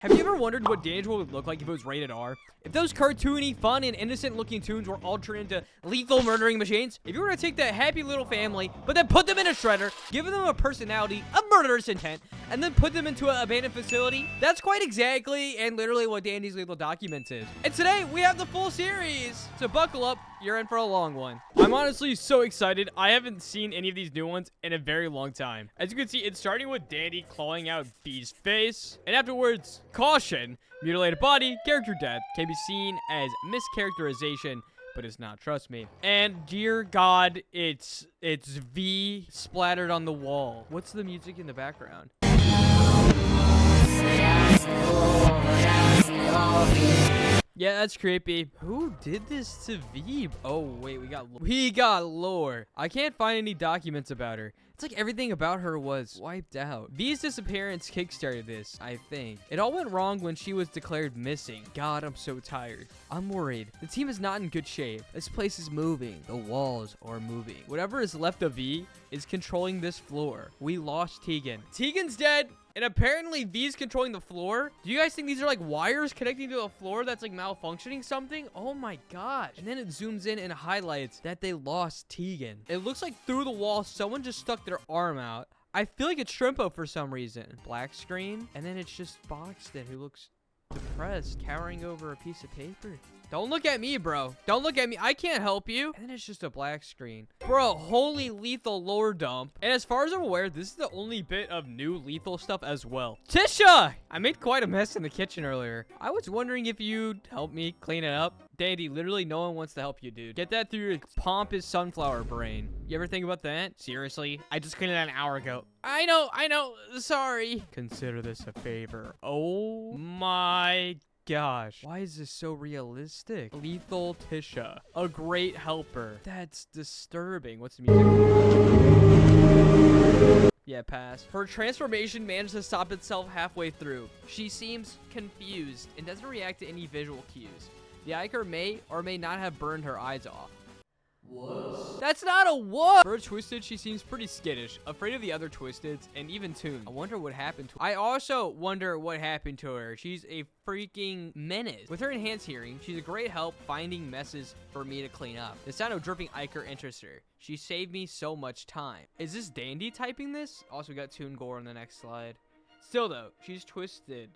Have you ever wondered what D'Angelo would look like if it was rated R? If those cartoony, fun, and innocent-looking tunes were all turned into lethal murdering machines? If you were to take that happy little family, but then put them in a shredder, give them a personality, a murderous intent, and then put them into an abandoned facility? That's quite exactly and literally what Dandy's Lethal Documents is. And today, we have the full series! So buckle up, you're in for a long one. I'm honestly so excited. I haven't seen any of these new ones in a very long time. As you can see, it's starting with Dandy clawing out Bee's face, and afterwards, caution, mutilated body, character death, can be seen as mischaracterization, but it's not, trust me. And dear God, it's V splattered on the wall. What's the music in the background? Yeah, that's creepy. Who did this to V? Oh, wait, we got lore. I can't find any documents about her. It's like everything about her was wiped out. V's disappearance kickstarted this, I think. It all went wrong when she was declared missing. God, I'm so tired. I'm worried. The team is not in good shape. This place is moving. The walls are moving. Whatever is left of V is controlling this floor. We lost Tegan. Tegan's dead. And apparently V's controlling the floor. Do you guys think these are like wires connecting to a floor that's like malfunctioning something? Oh my gosh. And then it zooms in and highlights that they lost Tegan. It looks like through the wall, someone just stuck their arm out. I feel like it's Shrimpo for some reason. Black screen. And then it's just Boxton who looks depressed, cowering over a piece of paper. Don't look at me, bro. Don't look at me. I can't help you. And then it's just a black screen. Bro, holy lethal lore dump. And as far as I'm aware, this is the only bit of new lethal stuff as well. Tisha! I made quite a mess in the kitchen earlier. I was wondering if you'd help me clean it up. Dandy, literally no one wants to help you, dude. Get that through your pompous sunflower brain. You ever think about that? Seriously? I just cleaned it an hour ago. I know. Sorry. Consider this a favor. Oh my gosh, why is this so realistic? Lethal Tisha, a great helper. That's disturbing. What's the music? Yeah, pass. Her transformation managed to stop itself halfway through. She seems confused and doesn't react to any visual cues. The Iker may or may not have burned her eyes off. What? That's not a what? For a Twisted, she seems pretty skittish, afraid of the other Twisteds, and even Toon. I wonder what happened to her. I also wonder what happened to her. She's a freaking menace. With her enhanced hearing, she's a great help finding messes for me to clean up. The sound of dripping Iker interests her. She saved me so much time. Is this Dandy typing this? Also, we got Toon Gore on the next slide. Still though, she's Twisted.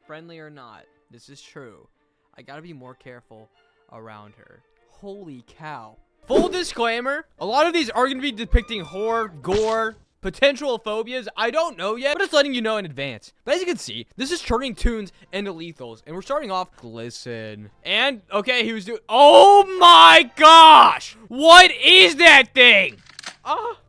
Friendly or not, this is true. I gotta be more careful around her. Holy cow. Full disclaimer, a lot of these are going to be depicting horror, gore, potential phobias. I don't know yet, but just letting you know in advance. But as you can see, this is turning tunes into lethals. And we're starting off Glisten. And, okay, he was doing... Oh my gosh! What is that thing?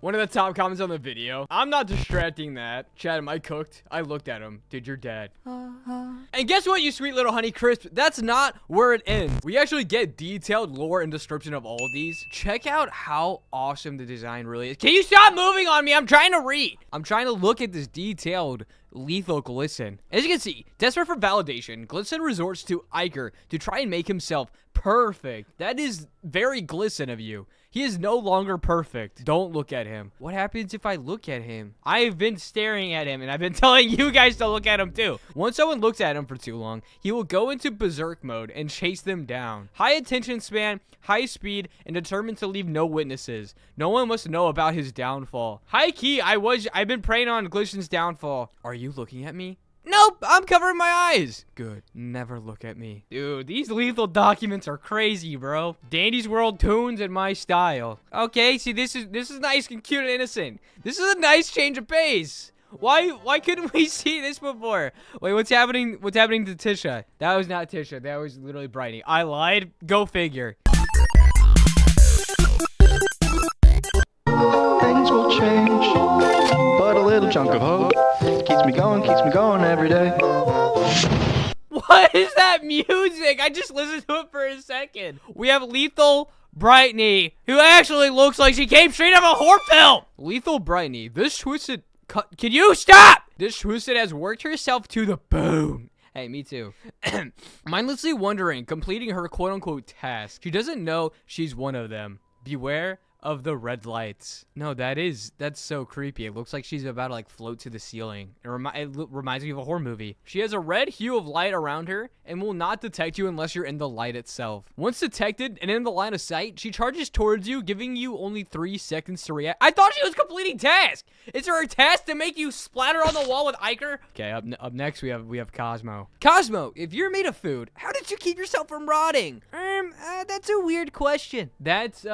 One of the top comments on the video. I'm not distracting that. Chad, am I cooked? I looked at him. Dude, you're dead. And guess what, you sweet little honey crisp? That's not where it ends. We actually get detailed lore and description of all of these. Check out how awesome the design really is. Can you stop moving on me? I'm trying to read. I'm trying to look at this detailed lethal Glisten. As you can see, desperate for validation, Glisten resorts to Iker to try and make himself perfect. That is very Glisten of you. He is no longer perfect. Don't look at him. What happens if I look at him? I've been staring at him, and I've been telling you guys to look at him too. Once someone looks at him for too long, he will go into berserk mode and chase them down. High attention span, high speed, and determined to leave no witnesses. No one must know about his downfall. High key, I've been preying on Glisten's downfall. Are you looking at me? Nope, I'm covering my eyes. Good. Never look at me. Dude, these lethal documents are crazy, bro. Dandy's World tunes and my style. Okay, see, this is nice and cute and innocent. This is a nice change of pace. Why couldn't we see this before? Wait, what's happening to Tisha? That was not Tisha. That was literally Brightney. I lied. Go figure. Things will change, but a little chunk of hope keeps me going every day. What is that music? I just listened to it for a second. We have Lethal Brightney, who actually looks like she came straight out of a horror film. Lethal Brightney, this Twisted... Can you stop? This Twisted has worked herself to the bone. Hey, me too. Mindlessly wondering, completing her quote-unquote task. She doesn't know she's one of them. Beware of the red lights. No, that's so creepy. It looks like she's about to like float to the ceiling. It reminds me of a horror movie. She has a red hue of light around her and will not detect you unless you're in the light itself. Once detected and in the line of sight, she charges towards you, giving you only 3 seconds to react. I thought she was completing task. Is there a task to make you splatter on the wall with Iker? Okay, up next we have Cosmo. Cosmo, if you're made of food, how did you keep yourself from rotting? That's a weird question. That's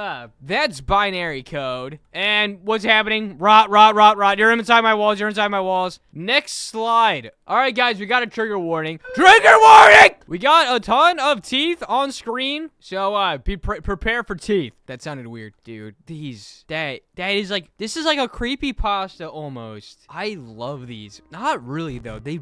binary code. And what's happening? Rot. You're inside my walls. Next slide. All right, guys, we got a trigger warning. Trigger warning! We got a ton of teeth on screen, so prepare for teeth. That sounded weird, dude. That is like, this is like a creepypasta almost. I love these. Not really though. They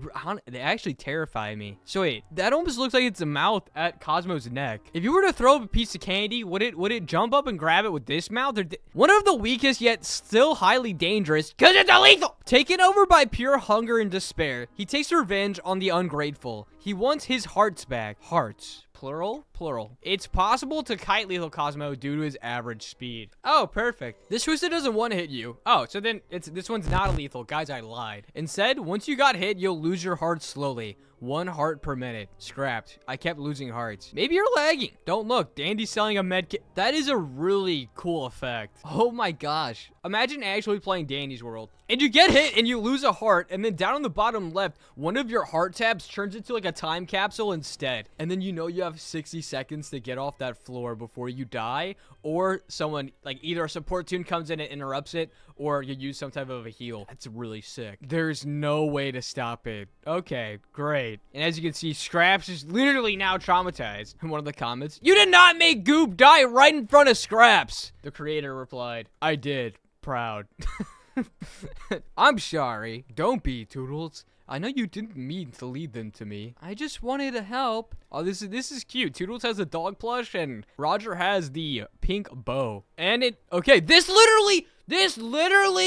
actually terrify me. So wait, that almost looks like it's a mouth at Cosmo's neck. If you were to throw up a piece of candy, would it jump up and grab it with this mouth? One of the weakest yet still highly dangerous, cause it's illegal. Taken over by pure hunger and despair, he takes revenge on the ungrateful. He wants his hearts back. Hearts. Plural? Plural. It's possible to kite lethal Cosmo due to his average speed. Oh, perfect. This twisted doesn't want to hit you. Oh, so then this one's not lethal. Guys, I lied. Instead, once you got hit, you'll lose your heart slowly. 1 heart per minute. Scrapped. I kept losing hearts. Maybe you're lagging. Don't look. Dandy's selling a med kit. That is a really cool effect. Oh my gosh. Imagine actually playing Dandy's World. And you get hit and you lose a heart. And then down on the bottom left, one of your heart tabs turns into like a time capsule instead. And then you know you have 60 seconds to get off that floor before you die. Or someone, like either a support tune comes in and interrupts it, or you use some type of a heal. That's really sick. There's no way to stop it. Okay, great. And as you can see, Scraps is literally now traumatized. In one of the comments, "You did not make Goop die right in front of Scraps." The creator replied, "I did. Proud." I'm sorry. Don't be, Toodles. I know you didn't mean to lead them to me. I just wanted to help. Oh, this is cute. Toodles has a dog plush and Rodger has the pink bow. And okay, this literally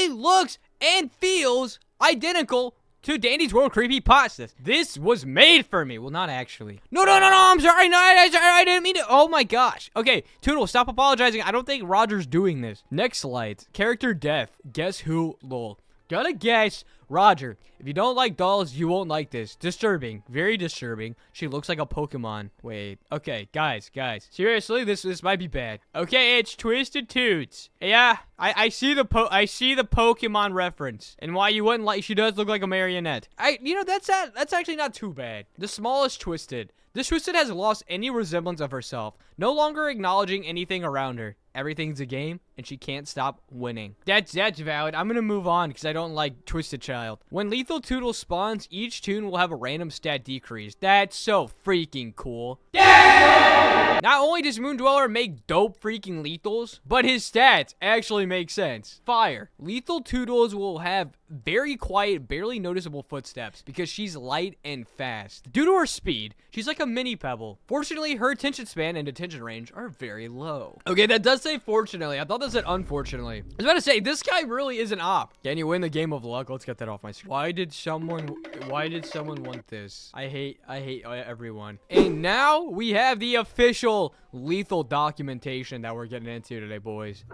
looks and feels identical to Dandy's World Creepypastas. This was made for me. Well, not actually. No, I'm sorry. No, I didn't mean to. Oh my gosh. Okay, Toodles, stop apologizing. I don't think Rodger's doing this. Next slide. Character death. Guess who? Lol. Gotta guess. Rodger. If you don't like dolls, you won't like this. Disturbing. Very disturbing. She looks like a Pokemon. Wait. Okay, guys. Seriously, this might be bad. Okay, it's Twisted Toots. Yeah, I see the Pokemon reference. And why you wouldn't like, she does look like a marionette. That's actually not too bad. The smallest Twisted. This Twisted has lost any resemblance of herself, no longer acknowledging anything around her. Everything's a game, and she can't stop winning. That's valid. I'm gonna move on because I don't like Twisted Child. When Lethal Toodle spawns, each tune will have a random stat decrease. That's so freaking cool. Yeah! Not only does Moondweller make dope freaking lethals, but his stats actually make sense. Fire. Lethal Toodles will have very quiet, barely noticeable footsteps because she's light and fast. Due to her speed, she's like a mini Pebble. Fortunately, her attention span and attention range are very low. Okay, that does say fortunately. I thought that said unfortunately. I was about to say, this guy really is an op. Can you win the game of luck? Let's get that off my screen. Why did someone want this? I hate everyone. And now we have the official lethal documentation that we're getting into today, boys.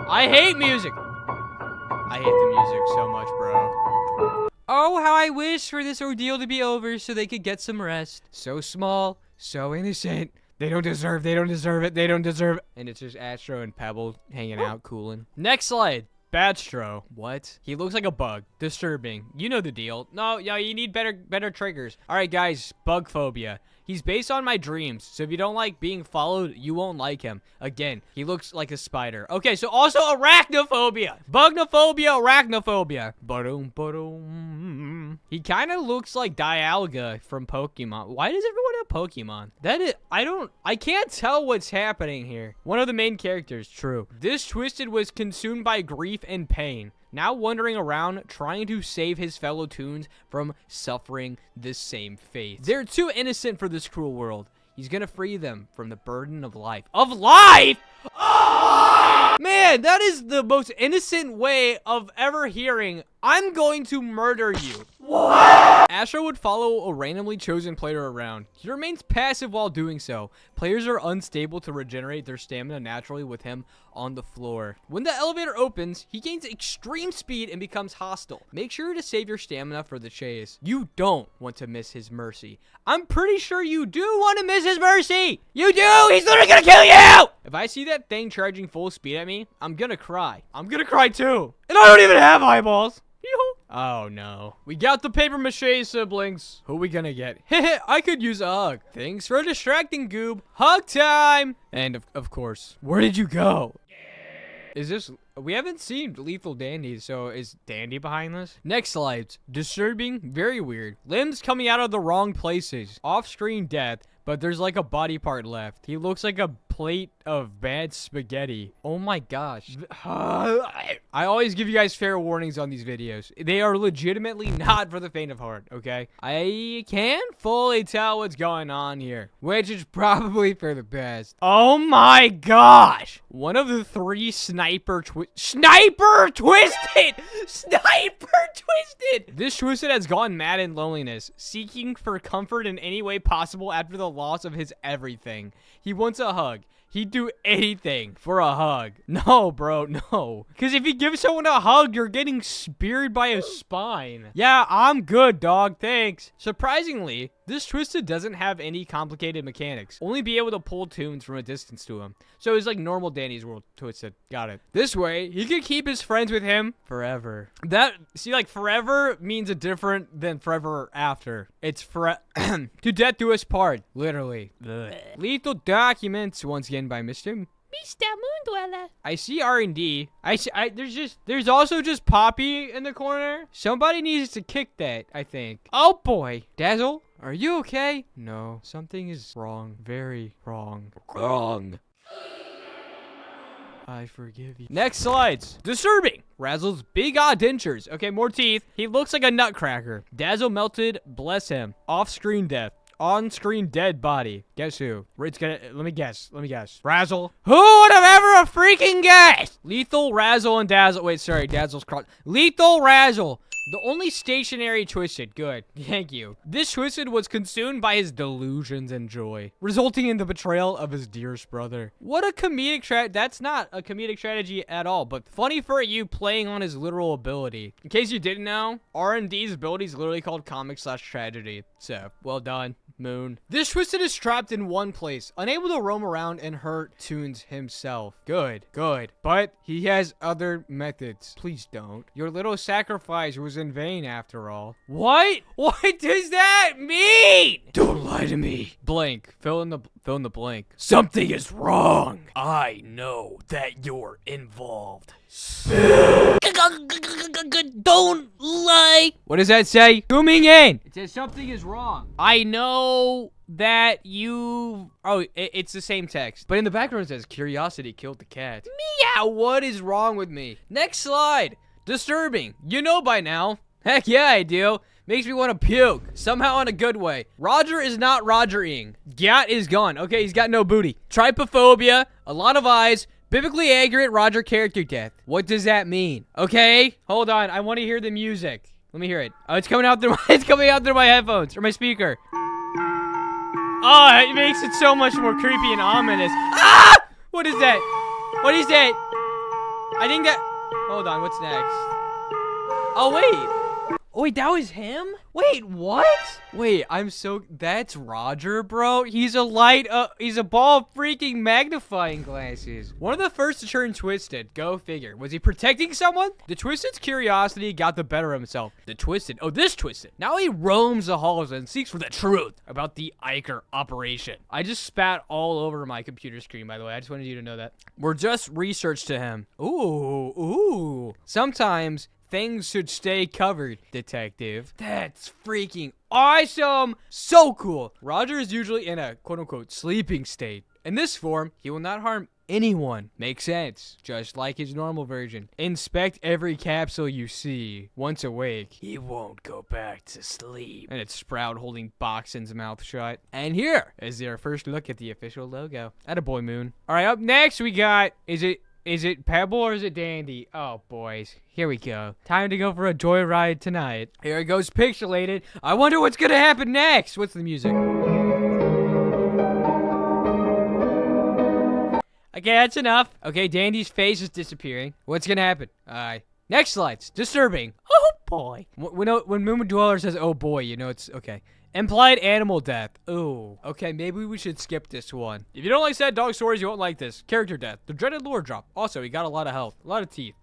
I hate music. I hate the music so much, bro. Oh, how I wish for this ordeal to be over so they could get some rest. So small, so innocent. They don't deserve it. And it's just Astro and Pebble hanging out, cooling. Next slide. Badstro. What? He looks like a bug. Disturbing. You know the deal. No, you need better triggers. All right, guys. Bug phobia. He's based on my dreams, so if you don't like being followed, you won't like him. Again, he looks like a spider. Okay, so also arachnophobia. Bugnophobia, arachnophobia. Ba-dum. He kind of looks like Dialga from Pokemon. Why does everyone have Pokemon? I can't tell what's happening here. One of the main characters, true. This Twisted was consumed by grief and pain. Now wandering around, trying to save his fellow toons from suffering the same fate. They're too innocent for this cruel world. He's gonna free them from the burden of life. Of life? Oh! Man, that is the most innocent way of ever hearing, "I'm going to murder you." Astro would follow a randomly chosen player around. He remains passive while doing so. Players are unstable to regenerate their stamina naturally with him on the floor. When the elevator opens, he gains extreme speed and becomes hostile. Make sure to save your stamina for the chase. You don't want to miss his mercy. I'm pretty sure you do want to miss his mercy. You do! He's literally gonna kill you! If I see that thing charging full speed at me, I'm gonna cry. I'm gonna cry too. And I don't even have eyeballs. Oh no. We got the paper mache siblings. Who we gonna get? I could use a hug. Thanks for distracting, Goob. Hug time! And of course, where did you go? Is this... We haven't seen Lethal Dandy, so is Dandy behind this? Next slides. Disturbing, very weird. Limbs coming out of the wrong places. Off-screen death, but there's like a body part left. He looks like a plate of bad spaghetti. Oh my gosh. I always give you guys fair warnings on these videos. They are legitimately not for the faint of heart, okay? I can't fully tell what's going on here, which is probably for the best. Oh my gosh. One of the three Sniper Twisted! This Twisted has gone mad in loneliness, seeking for comfort in any way possible after the loss of his everything. He wants a hug. He'd do anything for a hug. No, bro, no. Because if you give someone a hug, you're getting speared by a spine. Yeah, I'm good, dog. Thanks. Surprisingly, this Twisted doesn't have any complicated mechanics. Only be able to pull tunes from a distance to him. So it's like normal Danny's World Twisted. Got it. This way, he can keep his friends with him forever. See, like, forever means a different than forever after. It's to death do us part. Literally. Ugh. Lethal Documents, once again by Mr. Moondweller. I see R&D. There's also just Poppy in the corner. Somebody needs to kick that, I think. Oh boy. Dazzle, are you okay? No, something is wrong. Very wrong. Wrong. I forgive you. Next slides. Disturbing. Razzle's big odd dentures. Okay, more teeth. He looks like a nutcracker. Dazzle melted. Bless him. Off-screen death. On-screen dead body. Guess who? Let me guess. Razzle. Who would have ever freaking guessed? Lethal, Razzle, and Dazzle. Wait, sorry. Dazzle's cross. Lethal, Razzle. The only stationary Twisted. Good. Thank you. This Twisted was consumed by his delusions and joy, resulting in the betrayal of his dearest brother. What a comedic that's not a comedic strategy at all, but funny for you playing on his literal ability. In case you didn't know, R&D's ability is literally called comic/tragedy. So, well done, Moon. This Twisted is trapped in one place, unable to roam around and hurt tunes himself. Good. But he has other methods. Please don't. Your little sacrifice was in vain after all. What? What does that mean? Don't lie to me. Blank. Fill in the blank. Something is wrong. I know that you're involved. Don't lie. What does that say? Zooming in. It says something is wrong. I know that you... Oh, it's the same text. But in the background it says curiosity killed the cat. Meow. What is wrong with me? Next slide. Disturbing. You know by now. Heck yeah, I do. Makes me want to puke. Somehow in a good way. Rodger is not Rodgering. Gat is gone. Okay, he's got no booty. Trypophobia. A lot of eyes. Biblically accurate Rodger character death. What does that mean? Okay, hold on. I want to hear the music. Let me hear it. Oh, it's coming out through my headphones or my speaker. Oh, it makes it so much more creepy and ominous. Ah! What is that? What is that? I think that... Hold on, what's next? Oh, wait. Oh, wait, that was him? Wait, what? Wait, that's Rodger, bro. He's a ball of freaking magnifying glasses. One of the first to turn Twisted. Go figure. Was he protecting someone? The Twisted's curiosity got the better of himself. This Twisted. Now he roams the halls and seeks for the truth about the Iker operation. I just spat all over my computer screen, by the way. I just wanted you to know that. We're just research to him. Ooh. Sometimes things should stay covered, detective. That's freaking awesome. So cool. Rodger is usually in a quote-unquote sleeping state. In this form, he will not harm anyone. Makes sense. Just like his normal version. Inspect every capsule you see. Once awake, he won't go back to sleep. And it's Sprout holding Boxen's mouth shut. And here is our first look at the official logo. Attaboy, Moon. All right, up next we got, is Is it Pebble or is it Dandy? Oh, boys. Here we go. Time to go for a joyride tonight. Here it goes pixelated. I wonder what's gonna happen next. What's the music? Okay, that's enough. Okay, Dandy's face is disappearing. What's gonna happen? Next slides. Disturbing. Oh, boy. When Moondweller says, oh, boy, you know it's... Okay. Implied animal death. Ooh. Okay, maybe we should skip this one. If you don't like sad dog stories, you won't like this. Character death. The dreaded lore drop. Also, he got a lot of health. A lot of teeth.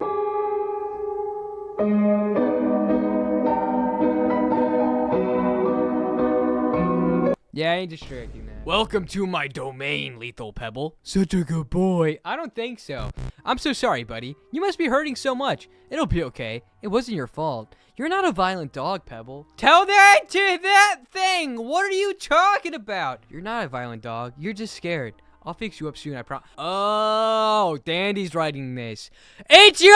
Yeah, I ain't distracting that. Welcome to my domain, Lethal Pebble. Such a good boy. I don't think so. I'm so sorry, buddy. You must be hurting so much. It'll be okay. It wasn't your fault. You're not a violent dog, Pebble. Tell that to that thing. What are you talking about? You're not a violent dog. You're just scared. I'll fix you up soon, I promise. Oh, Dandy's writing this. It's your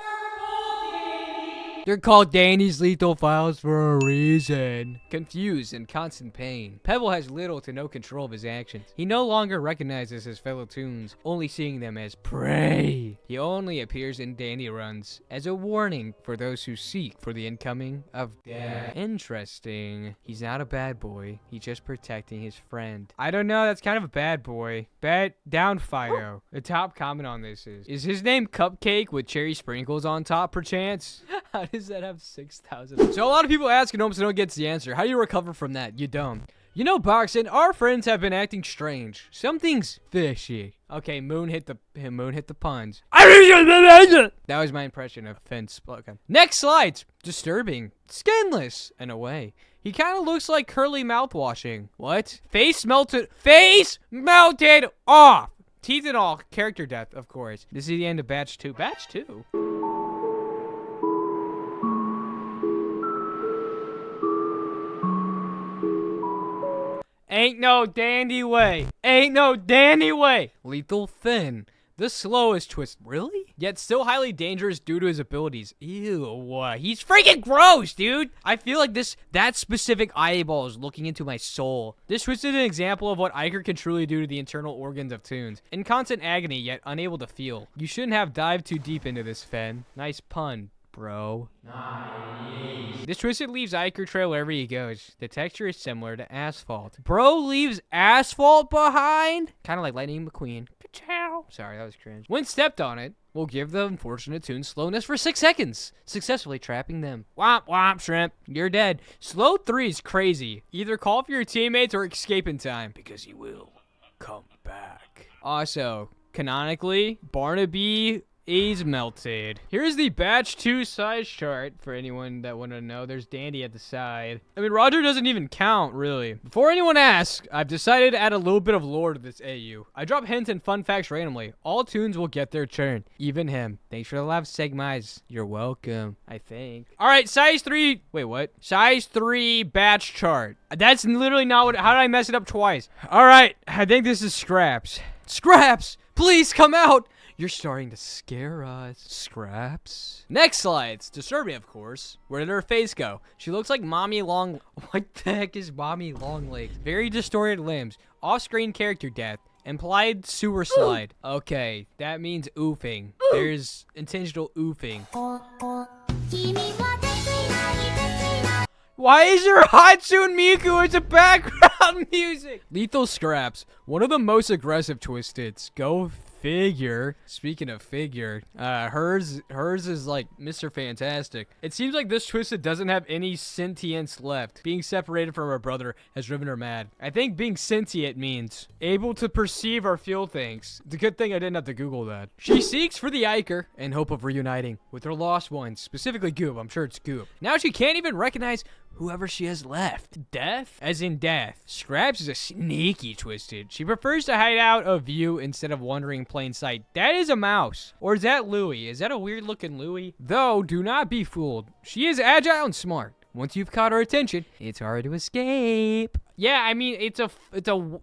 They're called Danny's Lethal Files for a reason. Confused and constant pain. Pebble has little to no control of his actions. He no longer recognizes his fellow toons, only seeing them as prey. He only appears in Dandy runs as a warning for those who seek for the incoming of death. Interesting. He's not a bad boy. He's just protecting his friend. I don't know. That's kind of a bad boy. Bad down, Fido. The top comment on this is his name Cupcake with cherry sprinkles on top, perchance? How does that have 6,000? So a lot of people ask and almost no one gets the answer. How do you recover from that? You don't. You know, Boxin, our friends have been acting strange. Something's fishy. Okay, Moon hit the puns. That was my impression of fence. Okay. Next slides. Disturbing. Skinless in a way. He kind of looks like curly mouthwashing. What? Face melted off. Teeth and all. Character death, of course. This is the end of batch 2. Batch 2? Ain't no dandy way. Ain't no dandy way. Lethal Thin. The slowest twist. Really? Yet still highly dangerous due to his abilities. Ew. He's freaking gross, dude. I feel like that specific eyeball is looking into my soul. This twist is an example of what Iker can truly do to the internal organs of toons. In constant agony, yet unable to feel. You shouldn't have dived too deep into this, Fen. Nice pun, bro. Nice. This twisted leaves Iker trail wherever he goes. The texture is similar to asphalt. Bro leaves asphalt behind? Kind of like Lightning McQueen. Ka-chow. Sorry, that was cringe. When stepped on it, will give the unfortunate toon slowness for 6 seconds, successfully trapping them. Womp womp, shrimp. You're dead. Slow 3 is crazy. Either call for your teammates or escape in time, because he will come back. Also, canonically, Barnaby is melted. Here's the batch 2 size chart for anyone that wanted to know. There's Dandy at the side. I mean, Rodger doesn't even count, really. Before anyone asks, I've decided to add a little bit of lore to this AU. I drop hints and fun facts randomly. All toons will get their turn. Even him. Thanks for the love, Segmize. You're welcome, I think. All right, size 3. Wait, what? Size 3 batch chart. That's literally not what... How did I mess it up twice? All right, I think this is Scraps. Scraps, please come out. You're starting to scare us. Scraps. Next slides. Disturbing, of course. Where did her face go? She looks like Mommy Long... What the heck is Mommy Long Legs? Very distorted limbs. Off-screen character death. Implied sewer slide. Okay, that means oofing. There's intentional oofing. Why is there Hatsune Miku as a background music? Lethal Scraps. One of the most aggressive twisteds. Go figure. Speaking of figure, hers is like Mr. Fantastic. It seems like this twisted doesn't have any sentience left. Being separated from her brother has driven her mad. I think being sentient means able to perceive or feel things. It's a good thing I didn't have to Google that. She seeks for the Iker in hope of reuniting with her lost ones, specifically Goop. I'm sure it's Goop. Now she can't even recognize whoever she has left. Death? As in death. Scraps is a sneaky twisted. She prefers to hide out of view instead of wandering plain sight. That is a mouse. Or is that Louie? Is that a weird looking Louie? Though, do not be fooled. She is agile and smart. Once you've caught her attention, it's hard to escape. Yeah, I mean, it's a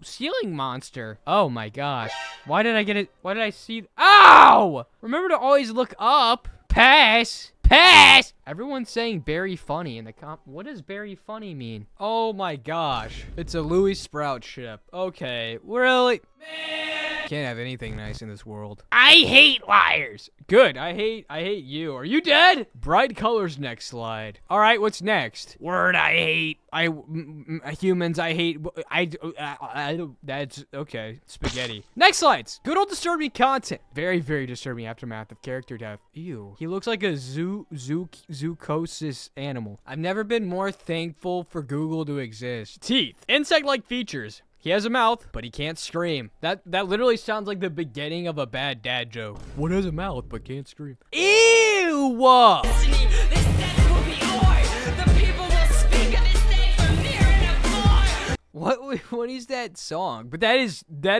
ceiling monster. Oh my gosh. Why did I get it? Why did I see? Ow! Remember to always look up. Pass. Pass! Everyone's saying Berry Funny in the What does Berry Funny mean? Oh my gosh. It's a Louis Sprout ship. Okay, really? Man! Can't have anything nice in this world. I hate liars. Good. I hate you. Are you dead? Bright colors next slide. All right, what's next? Word I hate. Humans I hate. That's okay. Spaghetti. Next slides. Good old disturbing content. Very, very disturbing aftermath of character death. Ew. He looks like a zoocosis animal. I've never been more thankful for Google to exist. Teeth. Insect-like features. He has a mouth, but he can't scream. That literally sounds like the beginning of a bad dad joke. What has a mouth but can't scream? Ew! What is that song? But that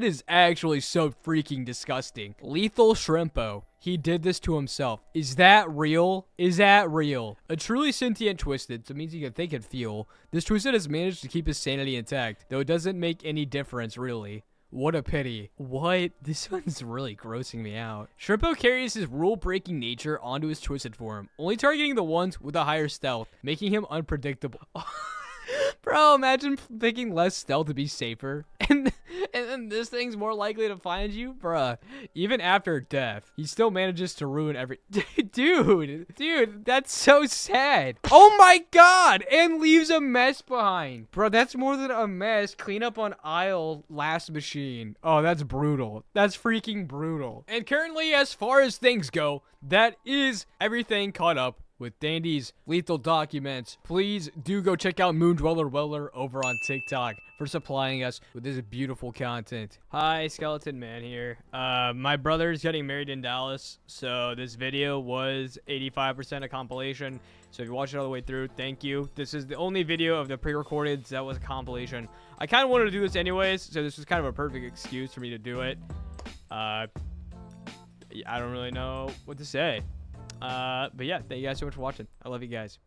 is actually so freaking disgusting. Lethal Shrimpo. He did this to himself. Is that real? Is that real? A truly sentient twisted, so it means he can think and feel. This twisted has managed to keep his sanity intact, though it doesn't make any difference, really. What a pity. What? This one's really grossing me out. Shrimpo carries his rule-breaking nature onto his twisted form, only targeting the ones with a higher stealth, making him unpredictable. Bro, imagine picking less stealth to be safer. And then this thing's more likely to find you? Bruh. Even after death, he still manages to ruin every... Dude, that's so sad. Oh my god! And leaves a mess behind. Bro, that's more than a mess. Clean up on aisle last machine. Oh, that's brutal. That's freaking brutal. And currently, as far as things go, that is everything caught up with Dandy's lethal documents. Please do go check out Moondwellerweller over on TikTok for supplying us with this beautiful content. Hi, Skeleton Man here. My brother's getting married in Dallas, so this video was 85% a compilation. So if you watched it all the way through, thank you. This is the only video of the pre-recorded that was a compilation. I kind of wanted to do this anyways, so this was kind of a perfect excuse for me to do it. I don't really know what to say. But yeah, thank you guys so much for watching. I love you guys.